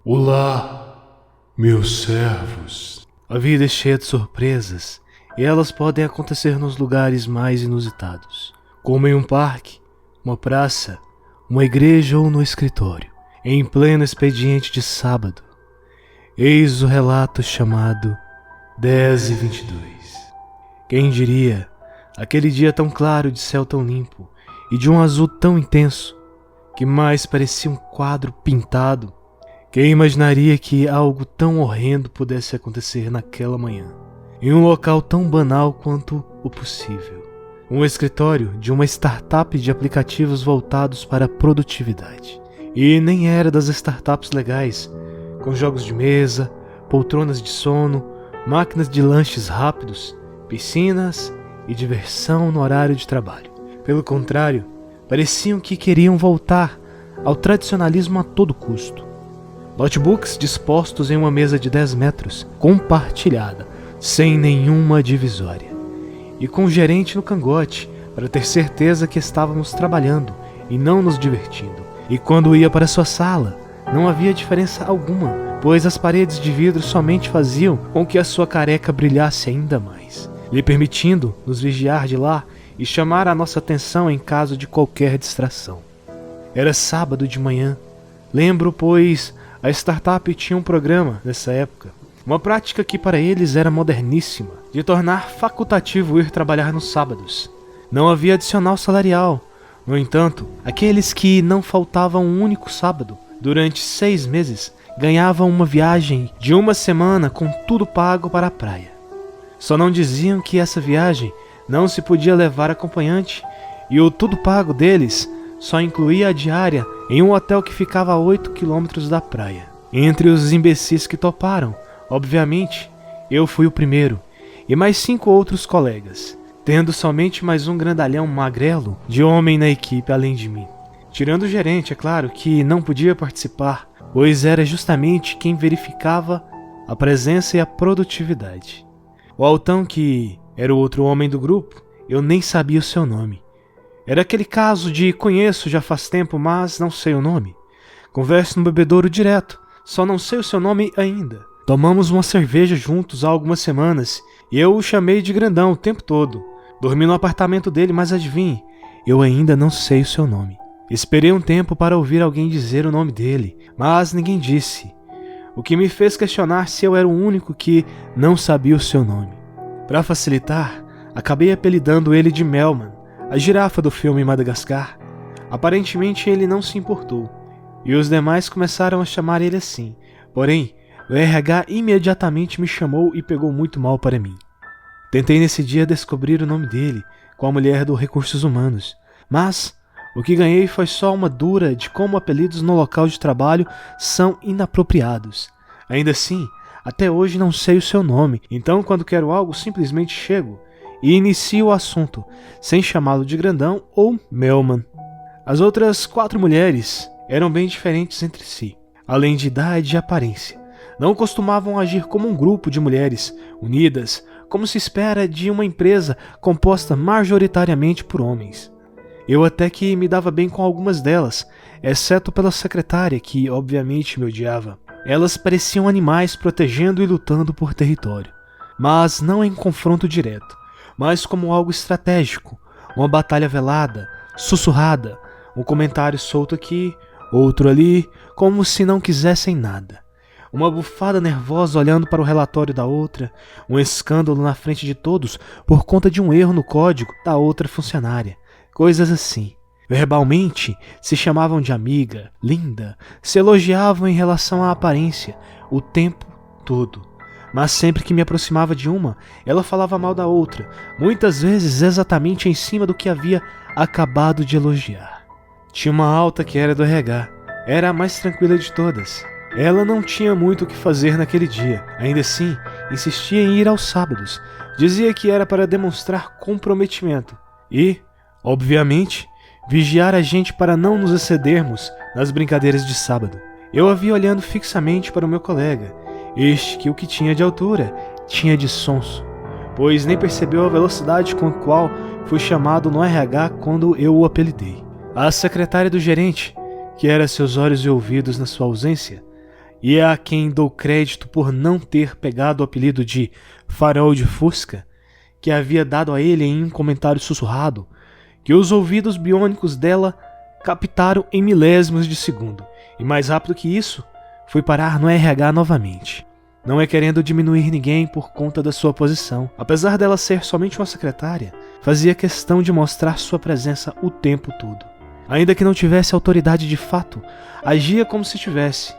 Olá, meus servos. A vida é cheia de surpresas, e elas podem acontecer nos lugares mais inusitados, como em um parque, uma praça, uma igreja ou no escritório, em pleno expediente de sábado. Eis o relato chamado 10:22. Quem diria, aquele dia tão claro, de céu tão limpo e de um azul tão intenso, que mais parecia um quadro pintado. Quem imaginaria que algo tão horrendo pudesse acontecer naquela manhã, em um local tão banal quanto o possível? Um escritório de uma startup de aplicativos voltados para a produtividade. E nem era das startups legais, com jogos de mesa, poltronas de sono, máquinas de lanches rápidos, piscinas e diversão no horário de trabalho. Pelo contrário, pareciam que queriam voltar ao tradicionalismo a todo custo. Notebooks dispostos em uma mesa de 10 metros, compartilhada, sem nenhuma divisória. E com o gerente no cangote, para ter certeza que estávamos trabalhando e não nos divertindo. E quando ia para sua sala, não havia diferença alguma, pois as paredes de vidro somente faziam com que a sua careca brilhasse ainda mais, lhe permitindo nos vigiar de lá e chamar a nossa atenção em caso de qualquer distração. Era sábado de manhã. Lembro, pois a startup tinha um programa nessa época, uma prática que para eles era moderníssima, de tornar facultativo ir trabalhar nos sábados. Não havia adicional salarial. No entanto, aqueles que não faltavam um único sábado, durante 6 meses, ganhavam uma viagem de uma semana com tudo pago para a praia. Só não diziam que essa viagem não se podia levar acompanhante, e o tudo pago deles só incluía a diária em um hotel que ficava a 8 quilômetros da praia. Entre os imbecis que toparam, obviamente, eu fui o primeiro, e mais 5 outros colegas, tendo somente mais um grandalhão magrelo de homem na equipe além de mim. Tirando o gerente, é claro, que não podia participar, pois era justamente quem verificava a presença e a produtividade. O altão, que era o outro homem do grupo, eu nem sabia o seu nome. Era aquele caso de conheço já faz tempo, mas não sei o nome. Converso no bebedouro direto, só não sei o seu nome ainda. Tomamos uma cerveja juntos há algumas semanas e eu o chamei de grandão o tempo todo. Dormi no apartamento dele, mas adivinhe, eu ainda não sei o seu nome. Esperei um tempo para ouvir alguém dizer o nome dele, mas ninguém disse, o que me fez questionar se eu era o único que não sabia o seu nome. Para facilitar, acabei apelidando ele de Melman, a girafa do filme Madagascar. Aparentemente ele não se importou, e os demais começaram a chamar ele assim. Porém, o RH imediatamente me chamou e pegou muito mal para mim. Tentei nesse dia descobrir o nome dele com a mulher do Recursos Humanos, mas o que ganhei foi só uma dura de como apelidos no local de trabalho são inapropriados. Ainda assim, até hoje não sei o seu nome, então quando quero algo simplesmente chego e inicio o assunto, sem chamá-lo de grandão ou Melman. As outras 4 mulheres eram bem diferentes entre si, além de idade e aparência. Não costumavam agir como um grupo de mulheres, unidas, como se espera de uma empresa composta majoritariamente por homens. Eu até que me dava bem com algumas delas, exceto pela secretária, que obviamente me odiava. Elas pareciam animais protegendo e lutando por território, mas não em confronto direto, mas como algo estratégico, uma batalha velada, sussurrada, um comentário solto aqui, outro ali, como se não quisessem nada. Uma bufada nervosa olhando para o relatório da outra, um escândalo na frente de todos por conta de um erro no código da outra funcionária. Coisas assim. Verbalmente, se chamavam de amiga, linda, se elogiavam em relação à aparência, o tempo todo. Mas sempre que me aproximava de uma, ela falava mal da outra, muitas vezes exatamente em cima do que havia acabado de elogiar. Tinha uma alta que era do RH, era a mais tranquila de todas. Ela não tinha muito o que fazer naquele dia, ainda assim, insistia em ir aos sábados, dizia que era para demonstrar comprometimento e, obviamente, vigiar a gente para não nos excedermos nas brincadeiras de sábado. Eu a vi olhando fixamente para o meu colega, este que o que tinha de altura tinha de sonso, pois nem percebeu a velocidade com a qual fui chamado no RH quando eu o apelidei. A secretária do gerente, que era seus olhos e ouvidos na sua ausência, e é a quem dou crédito por não ter pegado o apelido de Farol de Fusca, que havia dado a ele em um comentário sussurrado, que os ouvidos biônicos dela captaram em milésimos de segundo, e mais rápido que isso, fui parar no RH novamente. Não é querendo diminuir ninguém por conta da sua posição. Apesar dela ser somente uma secretária, fazia questão de mostrar sua presença o tempo todo. Ainda que não tivesse autoridade de fato, agia como se tivesse.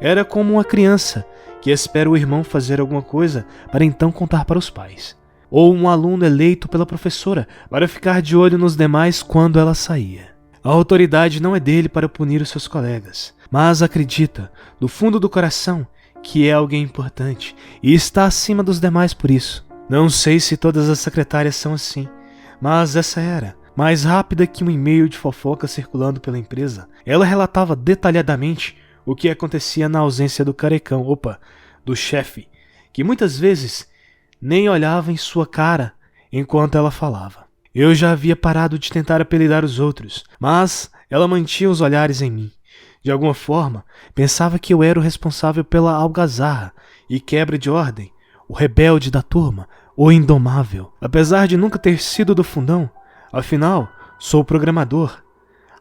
Era como uma criança que espera o irmão fazer alguma coisa para então contar para os pais. Ou um aluno eleito pela professora para ficar de olho nos demais quando ela saía. A autoridade não é dele para punir os seus colegas, mas acredita, do fundo do coração, que é alguém importante e está acima dos demais por isso. Não sei se todas as secretárias são assim, mas essa era. Mais rápida que um e-mail de fofoca circulando pela empresa, ela relatava detalhadamente o que acontecia na ausência do carecão, do chefe, que muitas vezes nem olhava em sua cara enquanto ela falava. Eu já havia parado de tentar apelidar os outros, mas ela mantinha os olhares em mim. De alguma forma, pensava que eu era o responsável pela algazarra e quebra de ordem, o rebelde da turma, o indomável. Apesar de nunca ter sido do fundão, afinal, sou programador.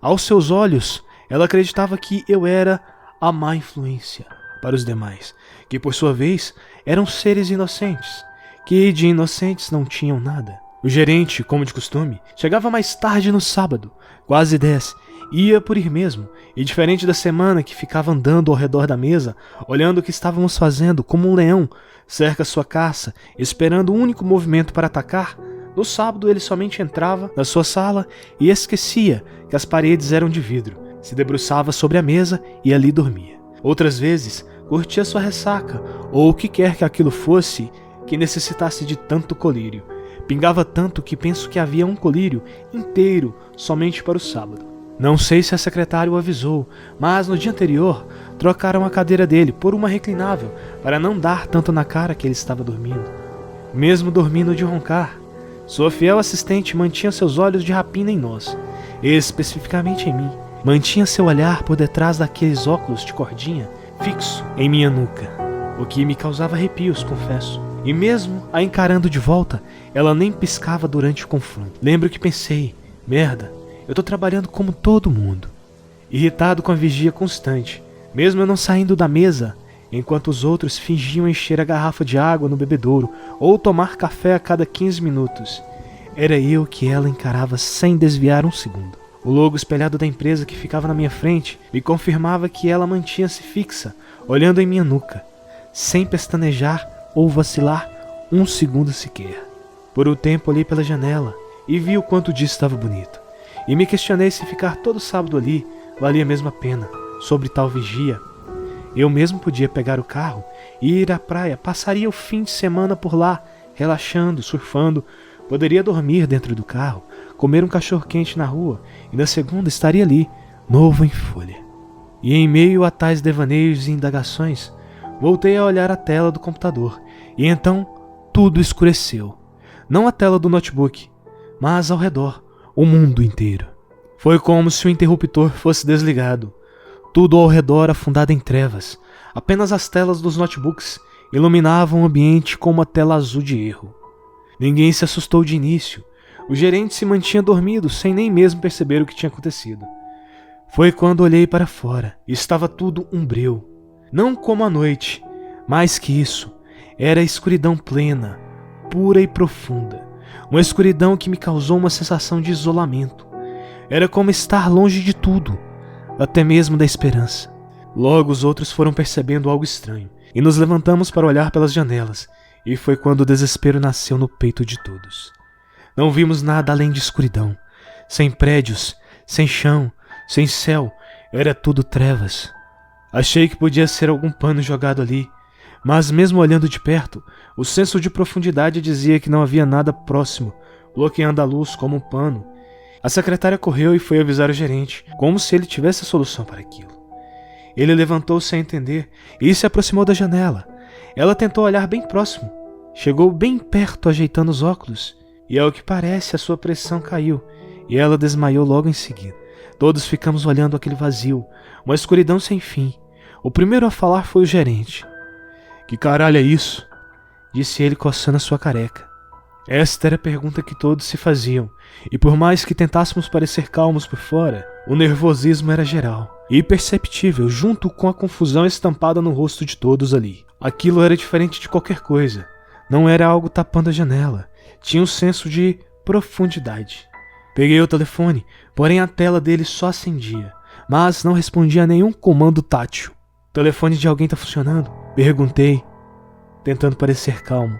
Aos seus olhos, ela acreditava que eu era a má influência para os demais, que por sua vez eram seres inocentes, que de inocentes não tinham nada. O gerente, como de costume, chegava mais tarde no sábado, quase 10, ia por ir mesmo, e diferente da semana que ficava andando ao redor da mesa, olhando o que estávamos fazendo como um leão cerca sua caça, esperando um único movimento para atacar, no sábado ele somente entrava na sua sala e esquecia que as paredes eram de vidro, se debruçava sobre a mesa e ali dormia. Outras vezes, curtia sua ressaca, ou o que quer que aquilo fosse que necessitasse de tanto colírio. Pingava tanto que penso que havia um colírio inteiro somente para o sábado. Não sei se a secretária o avisou, mas no dia anterior trocaram a cadeira dele por uma reclinável para não dar tanto na cara que ele estava dormindo. Mesmo dormindo de roncar, sua fiel assistente mantinha seus olhos de rapina em nós, especificamente em mim. Mantinha seu olhar por detrás daqueles óculos de cordinha fixo em minha nuca, o que me causava arrepios, confesso. E mesmo a encarando de volta, ela nem piscava durante o confronto. Lembro que pensei, merda, eu tô trabalhando como todo mundo. Irritado com a vigia constante, mesmo eu não saindo da mesa, enquanto os outros fingiam encher a garrafa de água no bebedouro ou tomar café a cada 15 minutos. Era eu que ela encarava sem desviar um segundo. O logo espelhado da empresa que ficava na minha frente me confirmava que ela mantinha-se fixa, olhando em minha nuca, sem pestanejar ou vacilar um segundo sequer. Por um tempo olhei pela janela e vi o quanto o dia estava bonito. E me questionei se ficar todo sábado ali valia mesmo a pena, sobre tal vigia. Eu mesmo podia pegar o carro e ir à praia, passaria o fim de semana por lá, relaxando, surfando, poderia dormir dentro do carro, comer um cachorro-quente na rua e na segunda estaria ali, novo em folha. E em meio a tais devaneios e indagações, voltei a olhar a tela do computador e então tudo escureceu. Não a tela do notebook, mas ao redor, o mundo inteiro. Foi como se o interruptor fosse desligado. Tudo ao redor afundado em trevas. Apenas as telas dos notebooks iluminavam o ambiente com uma tela azul de erro. Ninguém se assustou de início. O gerente se mantinha dormido sem nem mesmo perceber o que tinha acontecido. Foi quando olhei para fora e estava tudo um breu. Não como a noite, mais que isso, era a escuridão plena, pura e profunda. Uma escuridão que me causou uma sensação de isolamento. Era como estar longe de tudo, até mesmo da esperança. Logo os outros foram percebendo algo estranho, e nos levantamos para olhar pelas janelas, e foi quando o desespero nasceu no peito de todos. Não vimos nada além de escuridão, sem prédios, sem chão, sem céu, era tudo trevas. Achei que podia ser algum pano jogado ali, mas mesmo olhando de perto, o senso de profundidade dizia que não havia nada próximo, bloqueando a luz como um pano. A secretária correu e foi avisar o gerente, como se ele tivesse a solução para aquilo. Ele levantou-se sem entender e se aproximou da janela. Ela tentou olhar bem próximo, chegou bem perto ajeitando os óculos, e ao que parece a sua pressão caiu, e ela desmaiou logo em seguida. Todos ficamos olhando aquele vazio, uma escuridão sem fim, O primeiro a falar foi o gerente. Que caralho é isso? Disse ele coçando a sua careca. Esta era a pergunta que todos se faziam, e por mais que tentássemos parecer calmos por fora, o nervosismo era geral e perceptível junto com a confusão estampada no rosto de todos ali. Aquilo era diferente de qualquer coisa. Não era algo tapando a janela. Tinha um senso de profundidade. Peguei o telefone, porém a tela dele só acendia, mas não respondia a nenhum comando tátil. O telefone de alguém tá funcionando? Perguntei, tentando parecer calmo.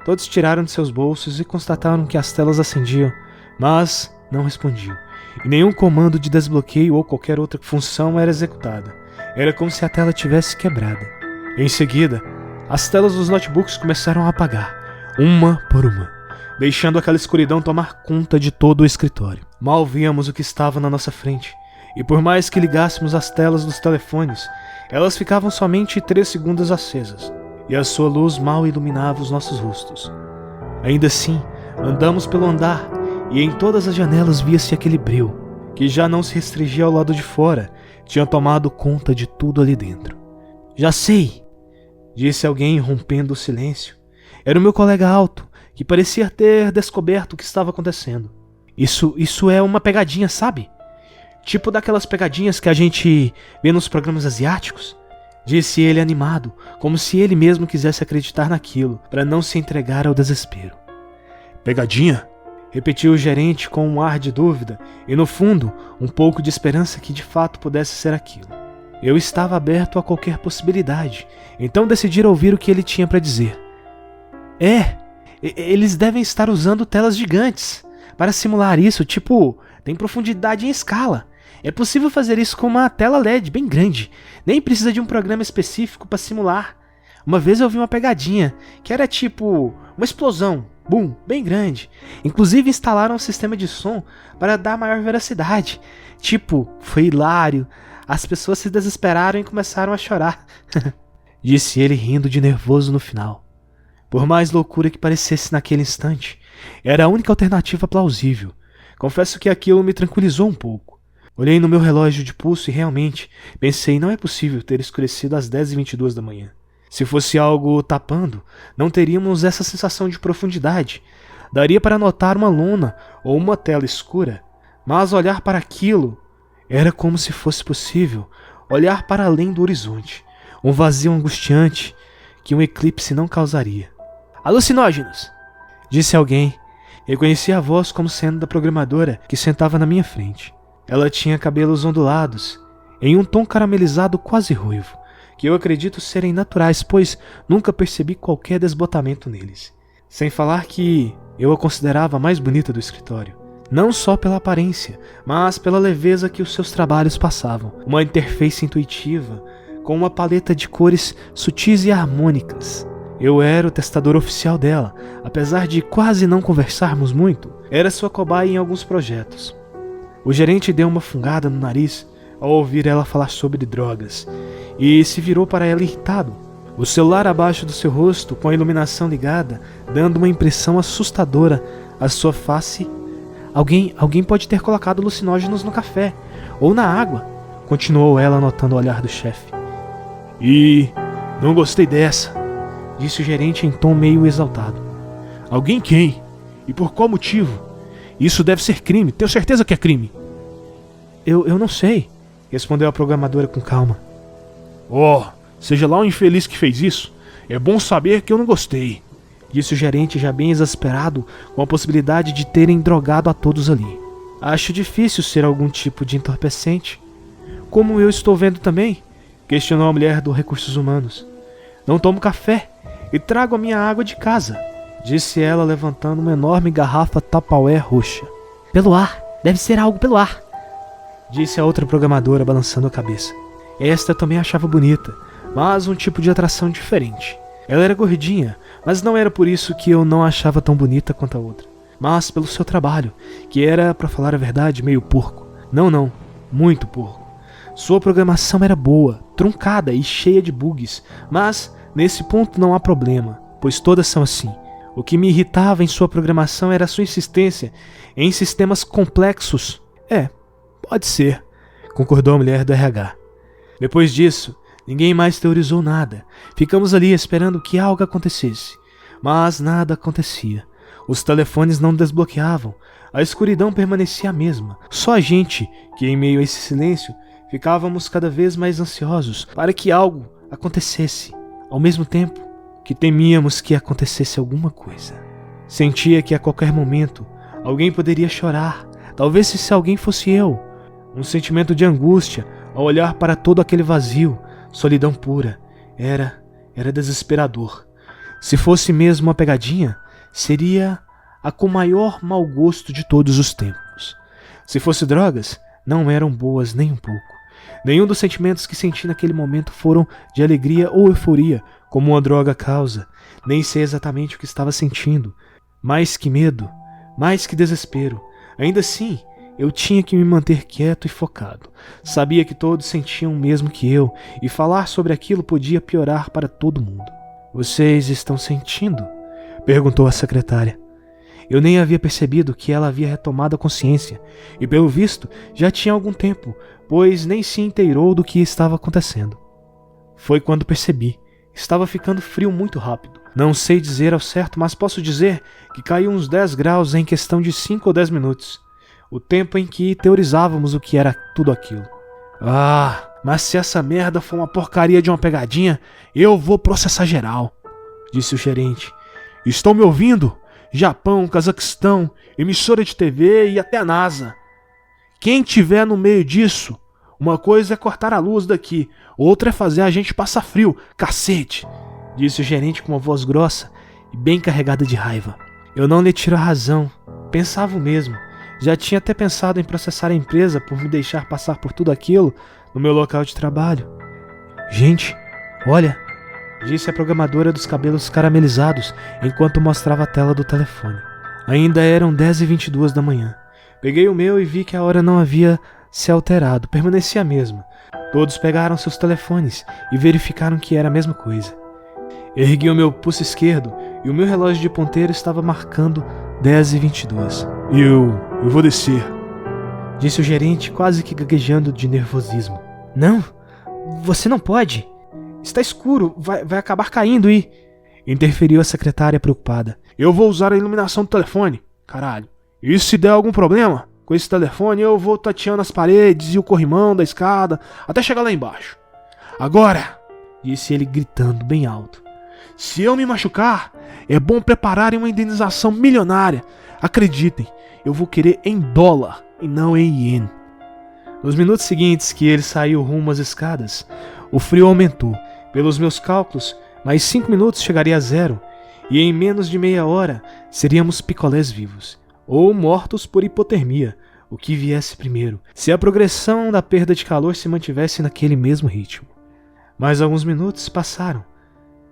Todos tiraram de seus bolsos e constataram que as telas acendiam, mas não respondiam. E nenhum comando de desbloqueio ou qualquer outra função era executada. Era como se a tela tivesse quebrada. Em seguida, as telas dos notebooks começaram a apagar, uma por uma, deixando aquela escuridão tomar conta de todo o escritório. Mal víamos o que estava na nossa frente, e por mais que ligássemos as telas dos telefones, elas ficavam somente 3 segundos acesas, e a sua luz mal iluminava os nossos rostos. Ainda assim, andamos pelo andar, e em todas as janelas via-se aquele breu, que já não se restringia ao lado de fora, tinha tomado conta de tudo ali dentro. Já sei, disse alguém rompendo o silêncio. Era o meu colega alto, que parecia ter descoberto o que estava acontecendo. Isso é uma pegadinha, sabe? Tipo daquelas pegadinhas que a gente vê nos programas asiáticos. Disse ele animado, como se ele mesmo quisesse acreditar naquilo, para não se entregar ao desespero. Pegadinha? Repetiu o gerente com um ar de dúvida e, no fundo, um pouco de esperança que de fato pudesse ser aquilo. Eu estava aberto a qualquer possibilidade, então decidi ouvir o que ele tinha para dizer. Eles devem estar usando telas gigantes para simular isso, tipo, tem profundidade em escala. É possível fazer isso com uma tela LED bem grande, nem precisa de um programa específico para simular. Uma vez eu vi uma pegadinha, que era tipo uma explosão, boom, bem grande. Inclusive instalaram um sistema de som para dar maior veracidade. Tipo, foi hilário. As pessoas se desesperaram e começaram a chorar. Disse ele rindo de nervoso no final. Por mais loucura que parecesse naquele instante, era a única alternativa plausível. Confesso que aquilo me tranquilizou um pouco. Olhei no meu relógio de pulso e realmente pensei, não é possível ter escurecido às 10h22 da manhã. Se fosse algo tapando, não teríamos essa sensação de profundidade. Daria para notar uma lona ou uma tela escura, mas olhar para aquilo era como se fosse possível olhar para além do horizonte, um vazio angustiante que um eclipse não causaria. Alucinógenos! Disse alguém. Reconheci a voz como sendo da programadora que sentava na minha frente. Ela tinha cabelos ondulados, em um tom caramelizado quase ruivo, que eu acredito serem naturais, pois nunca percebi qualquer desbotamento neles. Sem falar que eu a considerava a mais bonita do escritório. Não só pela aparência, mas pela leveza que os seus trabalhos passavam. Uma interface intuitiva, com uma paleta de cores sutis e harmônicas. Eu era o testador oficial dela, apesar de quase não conversarmos muito. Era sua cobaia em alguns projetos. O gerente deu uma fungada no nariz ao ouvir ela falar sobre drogas, e se virou para ela irritado. O celular abaixo do seu rosto, com a iluminação ligada, dando uma impressão assustadora à sua face. Alguém pode ter colocado alucinógenos no café, ou na água, continuou ela notando o olhar do chefe. E não gostei dessa, disse o gerente em tom meio exaltado. Alguém quem? E por qual motivo? Isso deve ser crime, tenho certeza que é crime. Eu não sei, respondeu a programadora com calma. Seja lá o infeliz que fez isso, é bom saber que eu não gostei, disse o gerente já bem exasperado com a possibilidade de terem drogado a todos ali. Acho difícil ser algum tipo de entorpecente. Como eu estou vendo também, questionou a mulher do Recursos Humanos. Não tomo café e trago a minha água de casa, disse ela levantando uma enorme garrafa Tupperware roxa. Pelo ar, deve ser algo pelo ar, disse a outra programadora balançando a cabeça. Esta eu também achava bonita, mas um tipo de atração diferente. Ela era gordinha, mas não era por isso que eu não a achava tão bonita quanto a outra, mas pelo seu trabalho, que era, para falar a verdade, meio porco. Não, muito porco. Sua programação era boa, truncada e cheia de bugs, mas nesse ponto não há problema, pois todas são assim. O que me irritava em sua programação era sua insistência em sistemas complexos. Pode ser, concordou a mulher do RH. Depois disso, Ninguém mais teorizou nada. Ficamos ali esperando que algo acontecesse. Mas nada acontecia. Os telefones não desbloqueavam. A escuridão permanecia a mesma. Só a gente, que em meio a esse silêncio, ficávamos cada vez mais ansiosos para que algo acontecesse. Ao mesmo tempo que temíamos que acontecesse alguma coisa. Sentia que a qualquer momento alguém poderia chorar. Talvez se alguém fosse eu. Um sentimento de angústia ao olhar para todo aquele vazio. Solidão pura. Era desesperador. Se fosse mesmo uma pegadinha, seria a com maior mau gosto de todos os tempos. Se fosse drogas, não eram boas nem um pouco. Nenhum dos sentimentos que senti naquele momento foram de alegria ou euforia, como uma droga causa. Nem sei exatamente o que estava sentindo. Mais que medo, mais que desespero. Ainda assim, eu tinha que me manter quieto e focado. Sabia que todos sentiam o mesmo que eu, e falar sobre aquilo podia piorar para todo mundo. "Vocês estão sentindo?" perguntou a secretária. Eu nem havia percebido que ela havia retomado a consciência, e pelo visto já tinha algum tempo, pois nem se inteirou do que estava acontecendo. Foi quando percebi. Estava ficando frio muito rápido. Não sei dizer ao certo, mas posso dizer que caiu uns 10 graus em questão de 5 ou 10 minutos. O tempo em que teorizávamos o que era tudo aquilo. Mas se essa merda for uma porcaria de uma pegadinha, eu vou processar geral, disse o gerente. Estão me ouvindo? Japão, Cazaquistão, emissora de TV e até a NASA. Quem tiver no meio disso, uma coisa é cortar a luz daqui, outra é fazer a gente passar frio, cacete, disse o gerente com uma voz grossa e bem carregada de raiva. Eu não lhe tiro a razão, pensava o mesmo. Já tinha até pensado em processar a empresa por me deixar passar por tudo aquilo no meu local de trabalho. Gente, olha, disse a programadora dos cabelos caramelizados enquanto mostrava a tela do telefone. Ainda eram 10h22 da manhã. Peguei o meu e vi que a hora não havia se alterado, permanecia a mesma. Todos pegaram seus telefones e verificaram que era a mesma coisa. Ergui o meu pulso esquerdo e o meu relógio de ponteiro estava marcando 10h22. Eu vou descer, disse o gerente quase que gaguejando de nervosismo. Não, você não pode. Está escuro, vai acabar caindo e... interferiu a secretária preocupada. Eu vou usar a iluminação do telefone, caralho. E se der algum problema com esse telefone, eu vou tateando as paredes e o corrimão da escada até chegar lá embaixo. Agora, disse ele gritando bem alto. Se eu me machucar, é bom prepararem uma indenização milionária. Acreditem, eu vou querer em dólar e não em iene. Nos minutos seguintes que ele saiu rumo às escadas, o frio aumentou. Pelos meus cálculos, mais 5 minutos chegaria a 0, e em menos de meia hora seríamos picolés vivos, ou mortos por hipotermia, o que viesse primeiro, se a progressão da perda de calor se mantivesse naquele mesmo ritmo. Mas alguns minutos passaram.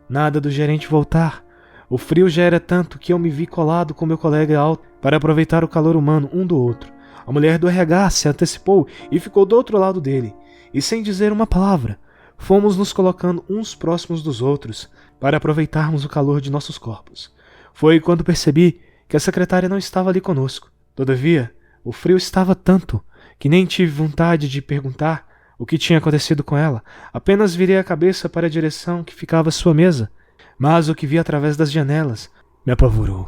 Nada do gerente voltar. O frio já era tanto que eu me vi colado com meu colega alto para aproveitar o calor humano um do outro. A mulher do RH se antecipou e ficou do outro lado dele, e sem dizer uma palavra, fomos nos colocando uns próximos dos outros para aproveitarmos o calor de nossos corpos. Foi quando percebi que a secretária não estava ali conosco. Todavia, o frio estava tanto que nem tive vontade de perguntar o que tinha acontecido com ela. Apenas virei a cabeça para a direção que ficava sua mesa, mas o que vi através das janelas me apavorou.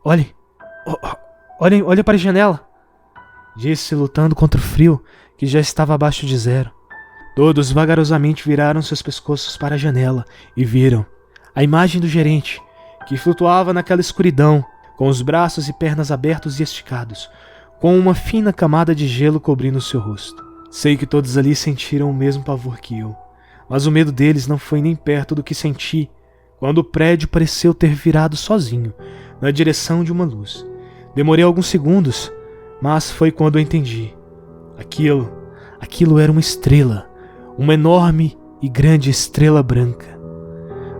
Olhem para a janela, disse lutando contra o frio que já estava abaixo de 0. Todos vagarosamente viraram seus pescoços para a janela e viram a imagem do gerente, que flutuava naquela escuridão, com os braços e pernas abertos e esticados, com uma fina camada de gelo cobrindo seu rosto. Sei que todos ali sentiram o mesmo pavor que eu, mas o medo deles não foi nem perto do que senti quando o prédio pareceu ter virado sozinho na direção de uma luz. Demorei alguns segundos, mas foi quando eu entendi. Aquilo era uma estrela, uma enorme e grande estrela branca.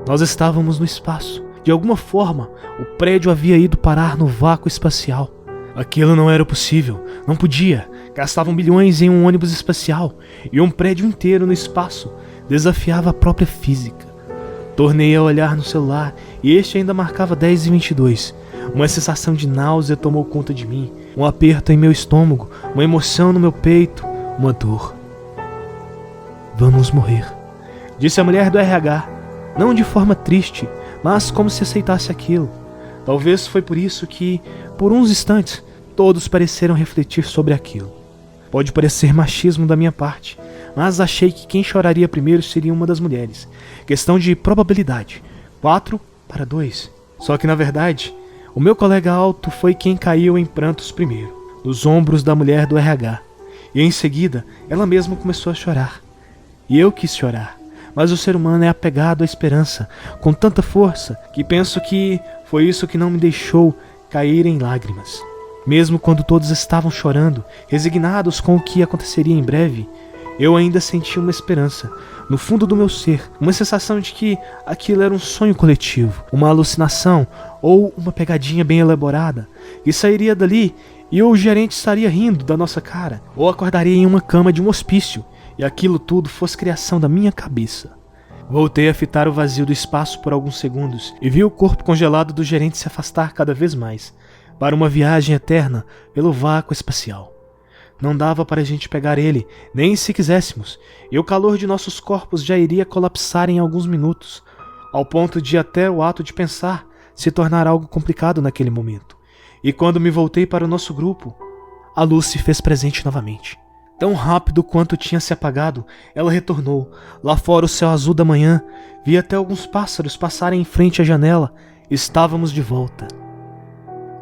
Nós estávamos no espaço. De alguma forma, o prédio havia ido parar no vácuo espacial. Aquilo não era possível, não podia. Gastavam bilhões em um ônibus espacial e um prédio inteiro no espaço desafiava a própria física. Tornei a olhar no celular e este ainda marcava 10h22. Uma sensação de náusea tomou conta de mim, um aperto em meu estômago, uma emoção no meu peito, uma dor. Vamos morrer, disse a mulher do RH, não de forma triste, mas como se aceitasse aquilo. Talvez foi por isso que, por uns instantes, todos pareceram refletir sobre aquilo. Pode parecer machismo da minha parte, mas achei que quem choraria primeiro seria uma das mulheres. Questão de probabilidade, 4-2. Só que na verdade, o meu colega alto foi quem caiu em prantos primeiro, nos ombros da mulher do RH. E em seguida, ela mesma começou a chorar. E eu quis chorar, mas o ser humano é apegado à esperança com tanta força que penso que foi isso que não me deixou cair em lágrimas. Mesmo quando todos estavam chorando, resignados com o que aconteceria em breve, eu ainda senti uma esperança, no fundo do meu ser, uma sensação de que aquilo era um sonho coletivo, uma alucinação ou uma pegadinha bem elaborada, que sairia dali e o gerente estaria rindo da nossa cara, ou acordaria em uma cama de um hospício, e aquilo tudo fosse criação da minha cabeça. Voltei a fitar o vazio do espaço por alguns segundos e vi o corpo congelado do gerente se afastar cada vez mais, para uma viagem eterna pelo vácuo espacial. Não dava para a gente pegar ele, nem se quiséssemos, e o calor de nossos corpos já iria colapsar em alguns minutos, ao ponto de até o ato de pensar se tornar algo complicado naquele momento. E quando me voltei para o nosso grupo, a luz se fez presente novamente. Tão rápido quanto tinha se apagado, ela retornou. Lá fora o céu azul da manhã, vi até alguns pássaros passarem em frente à janela. Estávamos de volta.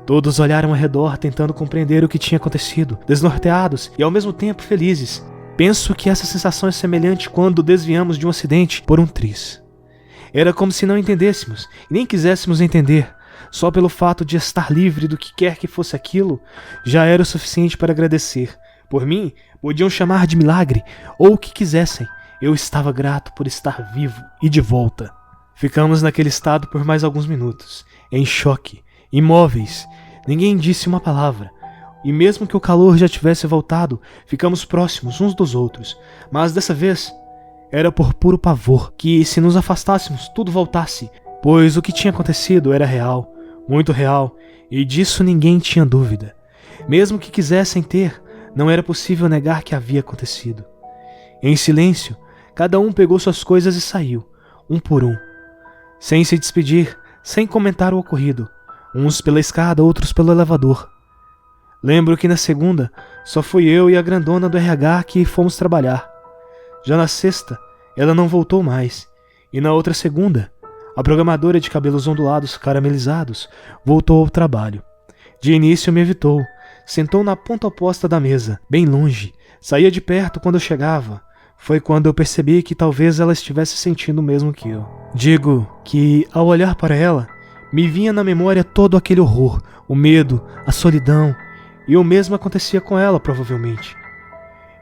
Todos olharam ao redor tentando compreender o que tinha acontecido, desnorteados e ao mesmo tempo felizes. Penso que essa sensação é semelhante quando desviamos de um acidente por um triz. Era como se não entendêssemos e nem quiséssemos entender. Só pelo fato de estar livre do que quer que fosse aquilo, já era o suficiente para agradecer. Por mim, podiam chamar de milagre ou o que quisessem. Eu estava grato por estar vivo e de volta. Ficamos naquele estado por mais alguns minutos, em choque, imóveis. Ninguém disse uma palavra. E mesmo que o calor já tivesse voltado, ficamos próximos uns dos outros. Mas dessa vez, era por puro pavor que, se nos afastássemos, tudo voltasse. Pois o que tinha acontecido era real, muito real, e disso ninguém tinha dúvida. Mesmo que quisessem ter, não era possível negar que havia acontecido. Em silêncio, cada um pegou suas coisas e saiu, um por um. Sem se despedir, sem comentar o ocorrido. Uns pela escada, outros pelo elevador. Lembro que na segunda, só fui eu e a grandona do RH que fomos trabalhar. Já na sexta, ela não voltou mais. E na outra segunda, a programadora de cabelos ondulados caramelizados voltou ao trabalho. De início me evitou. Sentou na ponta oposta da mesa, bem longe. Saía de perto quando eu chegava. Foi quando eu percebi que talvez ela estivesse sentindo o mesmo que eu. Digo que, ao olhar para ela, me vinha na memória todo aquele horror, o medo, a solidão. E o mesmo acontecia com ela, provavelmente.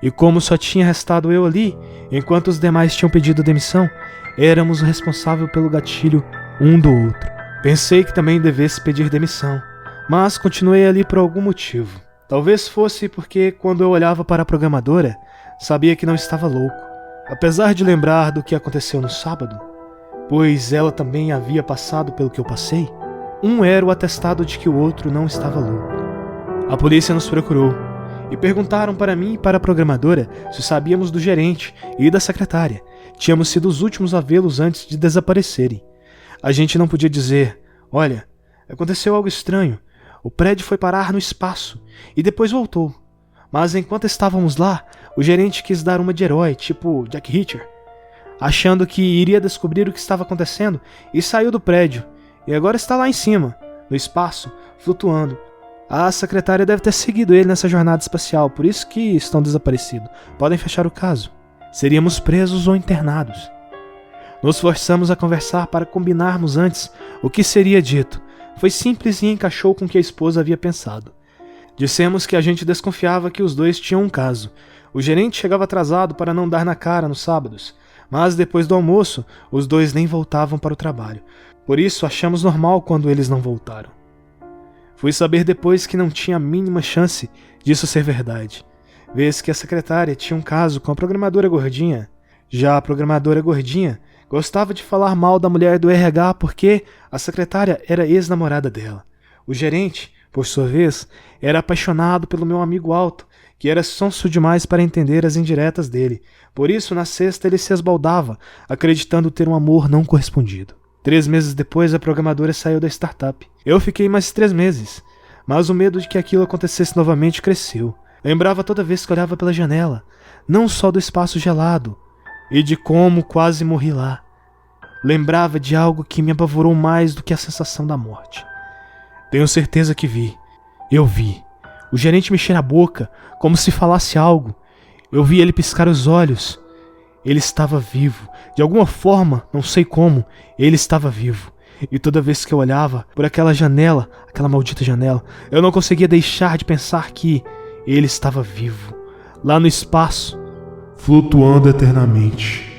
E como só tinha restado eu ali, enquanto os demais tinham pedido demissão, éramos o responsável pelo gatilho um do outro. Pensei que também devesse pedir demissão, mas continuei ali por algum motivo. Talvez fosse porque quando eu olhava para a programadora, sabia que não estava louco, apesar de lembrar do que aconteceu no sábado, pois ela também havia passado pelo que eu passei. Um era o atestado de que o outro não estava louco. A polícia nos procurou e perguntaram para mim e para a programadora se sabíamos do gerente e da secretária. Tínhamos sido os últimos a vê-los antes de desaparecerem. A gente não podia dizer, olha, aconteceu algo estranho, o prédio foi parar no espaço e depois voltou. Mas enquanto estávamos lá, o gerente quis dar uma de herói, tipo Jack Reacher, achando que iria descobrir o que estava acontecendo e saiu do prédio. E agora está lá em cima, no espaço, flutuando. A secretária deve ter seguido ele nessa jornada espacial, por isso que estão desaparecidos. Podem fechar o caso. Seríamos presos ou internados. Nos forçamos a conversar para combinarmos antes o que seria dito. Foi simples e encaixou com o que a esposa havia pensado. Dissemos que a gente desconfiava que os dois tinham um caso. O gerente chegava atrasado para não dar na cara nos sábados, mas depois do almoço, os dois nem voltavam para o trabalho. Por isso, achamos normal quando eles não voltaram. Fui saber depois que não tinha a mínima chance disso ser verdade, vez que a secretária tinha um caso com a programadora gordinha. Já a programadora gordinha gostava de falar mal da mulher do RH porque a secretária era ex-namorada dela. O gerente, por sua vez, era apaixonado pelo meu amigo alto que era sonso demais para entender as indiretas dele. Por isso, na sexta, ele se esbaldava, acreditando ter um amor não correspondido. 3 meses depois, a programadora saiu da startup. Eu fiquei mais 3 meses, mas o medo de que aquilo acontecesse novamente cresceu. Lembrava toda vez que olhava pela janela, não só do espaço gelado, e de como quase morri lá. Lembrava de algo que me apavorou mais do que a sensação da morte. Tenho certeza que vi. Eu vi. O gerente mexer a boca, como se falasse algo. Eu vi ele piscar os olhos. Ele estava vivo. De alguma forma, não sei como, ele estava vivo. E toda vez que eu olhava por aquela janela, aquela maldita janela, eu não conseguia deixar de pensar que ele estava vivo. Lá no espaço, flutuando eternamente.